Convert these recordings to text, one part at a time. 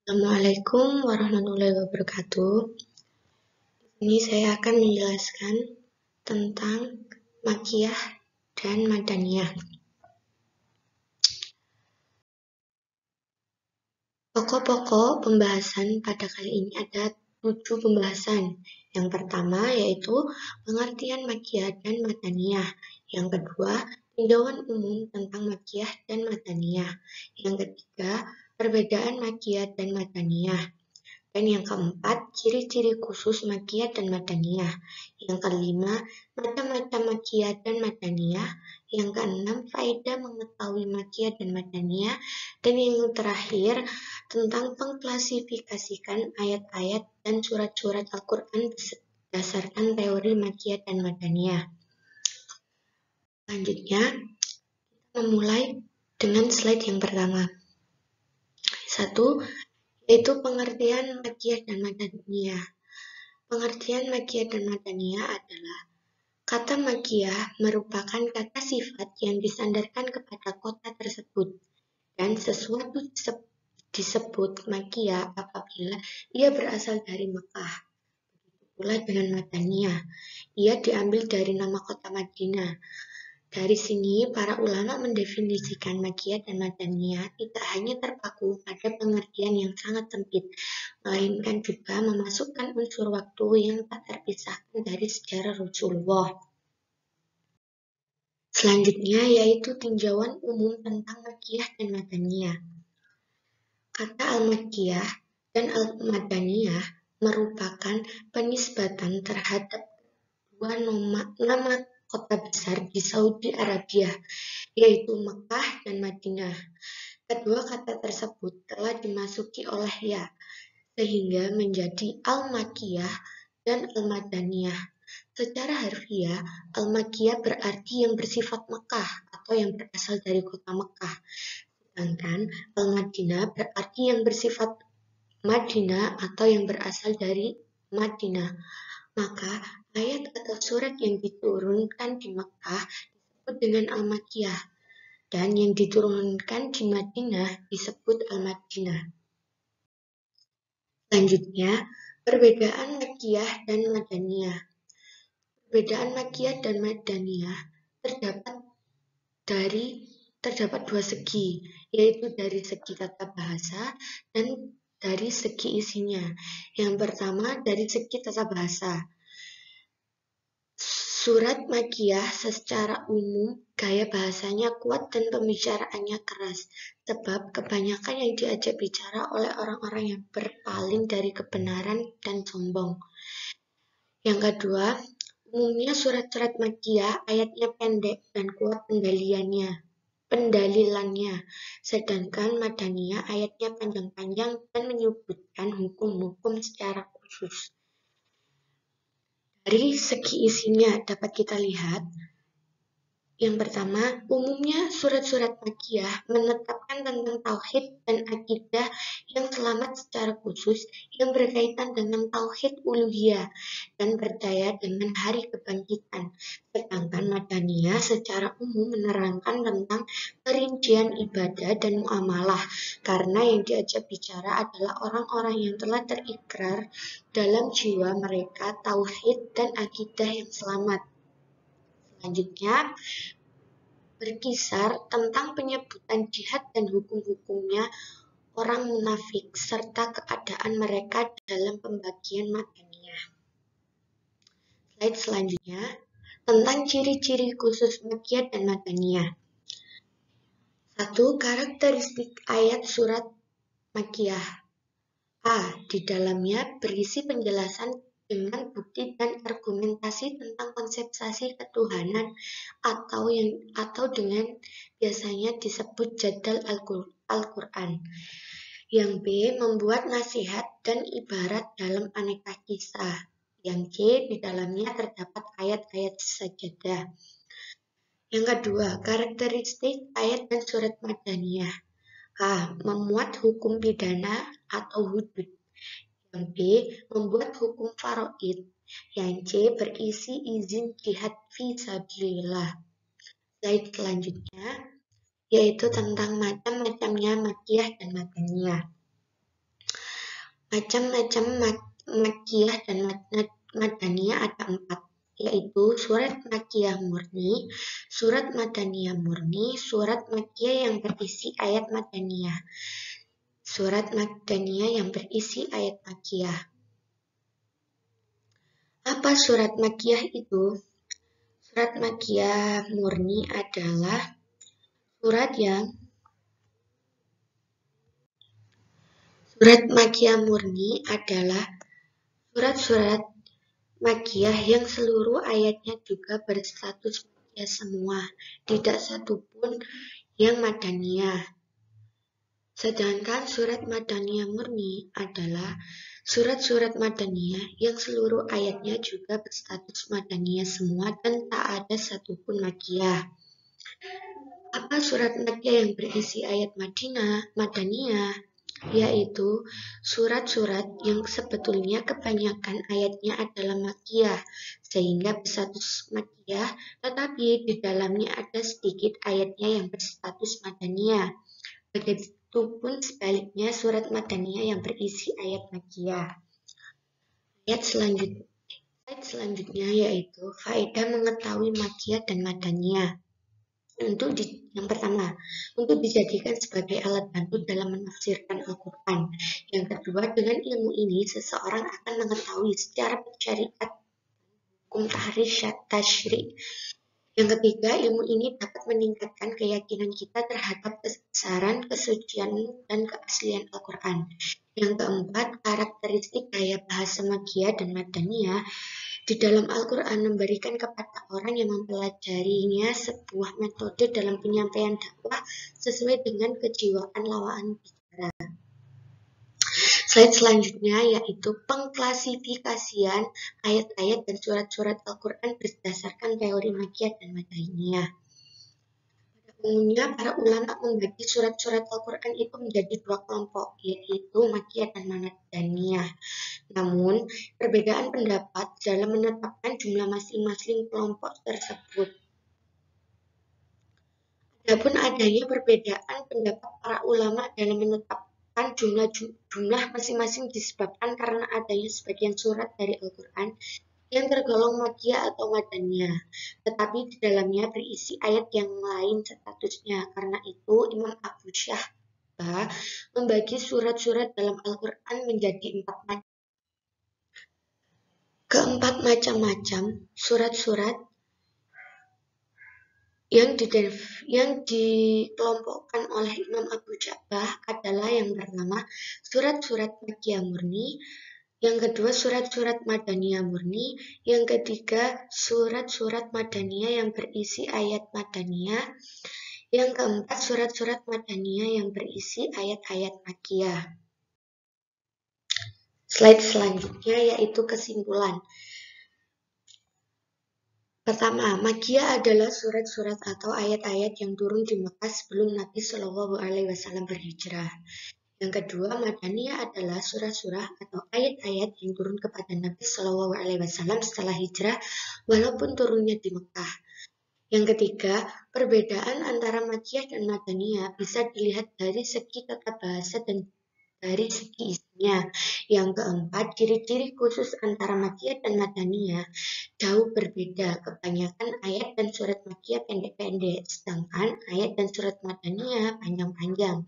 Assalamualaikum warahmatullahi wabarakatuh. Ini saya akan menjelaskan tentang Makkiyah dan Madaniyah. Pokok-pokok pembahasan pada kali ini ada 7 pembahasan. Yang pertama yaitu pengertian Makkiyah dan Madaniyah. Yang kedua, tinjauan umum tentang Makkiyah dan Madaniyah. Yang ketiga, perbedaan Makkiyah dan Madaniyah. Dan yang keempat, ciri-ciri khusus Makkiyah dan Madaniyah. Yang kelima, macam-macam Makkiyah dan Madaniyah. Yang keenam, faedah mengetahui Makkiyah dan Madaniyah. Dan yang terakhir, tentang pengklasifikasikan ayat-ayat dan surat-surat Al-Quran berdasarkan teori Makkiyah dan Madaniyah. Selanjutnya, kita memulai dengan slide yang pertama. 1. Yaitu pengertian Makkiyah dan Madaniyah. Pengertian Makkiyah dan Madaniyah adalah kata Makkiyah merupakan kata sifat yang disandarkan kepada kota tersebut, dan sesuatu disebut Makkiyah apabila ia berasal dari Mekah. Begitu pula dengan Madaniyah, ia diambil dari nama kota Madinah. Dari sini, para ulama mendefinisikan Makkiyah dan Madaniyah tidak hanya terpaku pada pengertian yang sangat sempit, melainkan juga memasukkan unsur waktu yang tak terpisahkan dari sejarah Rasulullah. Selanjutnya yaitu tinjauan umum tentang Makkiyah dan Madaniyah. Kata Al-Makkiyah dan Al-Madaniyah merupakan penisbatan terhadap dua nama kota besar di Saudi Arabia, yaitu Mekah dan Madinah. Kedua kata tersebut telah dimasuki oleh ya, sehingga menjadi Al-Makkiyah dan Al-Madaniyah. Secara harfiah, Al-Makkiyah berarti yang bersifat Mekah atau yang berasal dari kota Mekah. Sedangkan Al-Madinah berarti yang bersifat Madinah atau yang berasal dari Madinah. Maka ayat atau surat yang diturunkan di Mekah disebut dengan Al-Makkiyah, dan yang diturunkan di Madinah disebut Al-Madinah. Selanjutnya, perbedaan Makkiyah dan Madaniyah. Perbedaan Makkiyah dan Madaniyah terdapat dua segi, yaitu dari segi tata bahasa dan dari segi isinya. Yang pertama, dari segi tata bahasa. Surat Makkiyah secara umum gaya bahasanya kuat dan pembicaraannya keras, sebab kebanyakan yang diajak bicara oleh orang-orang yang berpaling dari kebenaran dan sombong. Yang kedua, umumnya surat-surat Makkiyah ayatnya pendek dan kuat pendalilannya, sedangkan Madaniyah ayatnya panjang-panjang dan menyebutkan hukum-hukum secara khusus. Dari segi isinya dapat kita lihat, yang pertama, umumnya surat-surat Makkiyah menetapkan tentang tauhid dan akidah yang selamat secara khusus yang berkaitan dengan tauhid uluhiyah dan percaya dengan hari kebangkitan. Sedangkan Madaniyah secara umum menerangkan tentang perincian ibadah dan muamalah, karena yang diajak bicara adalah orang-orang yang telah terikrar dalam jiwa mereka tauhid dan akidah yang selamat. Selanjutnya, berkisar tentang penyebutan jihad dan hukum-hukumnya orang munafik serta keadaan mereka dalam pembagian Madaniyah. Slide selanjutnya tentang ciri-ciri khusus Makkiyah dan Madaniyah. 1. Karakteristik ayat surat Makkiyah. A. Di dalamnya berisi penjelasan dengan bukti dan argumentasi tentang konsepsi ketuhanan atau dengan biasanya disebut jadal Al-Quran. Yang B. Membuat nasihat dan ibarat dalam aneka kisah. Yang C. Di dalamnya terdapat ayat-ayat sajadah. Yang kedua, karakteristik ayat dan surat Madaniyah. A. Memuat hukum pidana atau hudud. Yang B. Membuat hukum faraid. Yang C. Berisi izin jihad fi sabilillah. Slide selanjutnya yaitu tentang macam-macamnya Makkiyah dan Madaniyah. Macam-macam Makkiyah dan Madaniyah ada 4, yaitu surat Makkiyah murni, surat Madaniyah murni, surat Makkiyah yang berisi ayat Madaniyah, surat Madaniyah yang berisi ayat Makkiyah. Apa surat Makkiyah itu? Surat Makkiyah murni adalah surat Makkiyah murni adalah surat-surat Makkiyah yang seluruh ayatnya juga berstatus Makkiyah semua, tidak satupun yang Madaniyah. Sedangkan surat Madaniyah murni adalah surat-surat Madaniyah yang seluruh ayatnya juga berstatus Madaniyah semua dan tak ada satupun Makkiyah. Apa surat Makkiyah yang berisi ayat Madaniyah? Yaitu surat-surat yang sebetulnya kebanyakan ayatnya adalah Makkiyah, sehingga berstatus Makkiyah, tetapi di dalamnya ada sedikit ayatnya yang berstatus Madaniyah. Begitupun sebaliknya surat Madaniyah yang berisi ayat Makkiyah. Slide selanjutnya yaitu faedah mengetahui Makkiyah dan Madaniyah. Yang pertama, untuk dijadikan sebagai alat bantu dalam menafsirkan Al-Quran. Yang kedua, dengan ilmu ini seseorang akan mengetahui secara syariat hukum tasyri'. Yang ketiga, ilmu ini dapat meningkatkan keyakinan kita terhadap kebesaran, kesucian, dan keaslian Al-Quran. Yang keempat, karakteristik gaya bahasa Makkiyah dan Madaniyah di dalam Al-Quran memberikan kepada orang yang mempelajarinya sebuah metode dalam penyampaian dakwah sesuai dengan kejiwaan lawan bicara. Slide selanjutnya yaitu pengklasifikasian ayat-ayat dan surat-surat Al-Quran berdasarkan teori Makkiyah dan Madaniyah. Umumnya, para ulama membagi surat-surat Al-Quran itu menjadi 2 kelompok, yaitu Makkiyah dan Madaniyah. Namun, perbedaan pendapat dalam menetapkan jumlah masing-masing kelompok tersebut. Adapun adanya perbedaan pendapat para ulama dalam menetapkan jumlah masing-masing disebabkan karena adanya sebagian surat dari Al-Quran yang tergolong Makkiyah atau Madaniyah, tetapi di dalamnya berisi ayat yang lain statusnya. Karena itu, Imam Abu Syahbah membagi surat-surat dalam Al-Quran menjadi 4 macam surat-surat yang dikelompokkan oleh Imam Abu Syahbah adalah yang pertama, surat-surat Makkiyah murni, yang kedua surat-surat Madaniyah murni, yang ketiga surat-surat Madaniyah yang berisi ayat Madaniyah, yang keempat surat-surat Madaniyah yang berisi ayat-ayat Makkiyah. Slide selanjutnya yaitu kesimpulan. Pertama, Makkiyah adalah surat-surat atau ayat-ayat yang turun di Mekah sebelum Nabi Shallallahu Alaihi Wasallam berhijrah. Yang kedua, Madaniyah adalah surah-surah atau ayat-ayat yang turun kepada Nabi Shallallahu Alaihi Wasallam setelah hijrah, walaupun turunnya di Mekah. Yang ketiga, perbedaan antara Makkiyah dan Madaniyah bisa dilihat dari segi tata bahasa dan dari segi isinya. Yang keempat, ciri-ciri khusus antara Makkiyah dan Madaniyah jauh berbeda. Kebanyakan ayat dan surat Makkiyah pendek-pendek, sedangkan ayat dan surat Madaniyah panjang-panjang.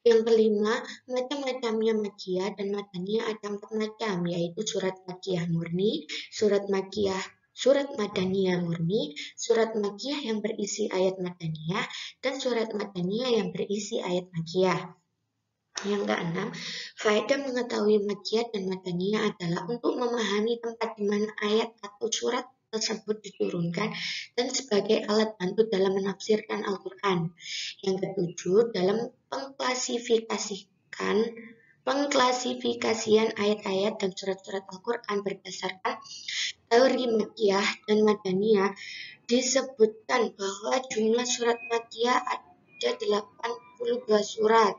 Yang kelima, macam-macamnya Makkiyah dan Madaniyah ada 4 macam, yaitu surat Makkiyah murni, surat Madaniyah murni, surat Makkiyah yang berisi ayat Madaniyah, dan surat Madaniyah yang berisi ayat Makkiyah. Yang keenam, faedah mengetahui Makkiyah dan Madaniyah adalah untuk memahami tempat di mana ayat atau surat tersebut diturunkan dan sebagai alat bantu dalam menafsirkan Al-Quran. Yang ketujuh, dalam pengklasifikasian ayat-ayat dan surat-surat Al-Quran berdasarkan teori Makkiyah dan Madaniyah, disebutkan bahwa jumlah surat Makkiyah ada 82 surat.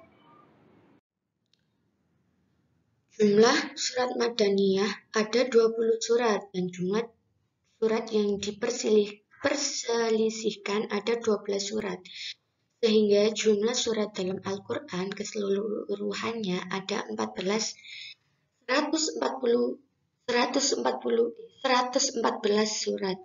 Jumlah surat Madaniyah ada 20 surat dan jumlah surat yang diperselisihkan ada 12 surat. Sehingga jumlah surat dalam Al-Quran keseluruhannya ada 14 114 surat.